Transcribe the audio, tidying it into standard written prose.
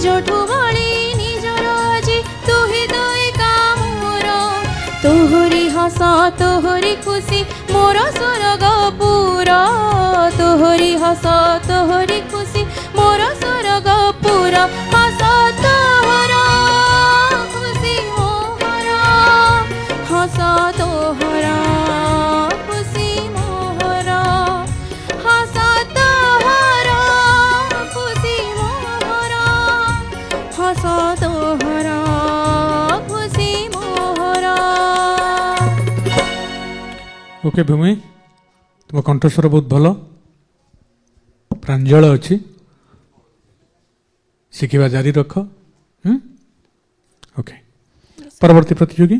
आजठु बळी निजर आजी तुहि तो एका मोर तोहरी हस तोहरी खुशी मोर स्वर्ग पूरा तोहरी हस तोहरी खुशी मोर स्वर्ग पूरा हस तोहरा खुशी मोहरा हस तोहरा खुशी मोहरा हस तोहरा खुशी मोहरा हस तोहरा खुशी मोहरा। ओके भूमि तुम कंठस्वर बहुत भल प्रांजल अच्छी शिखा जारी रख। ओके परवर्ती प्रतियोगी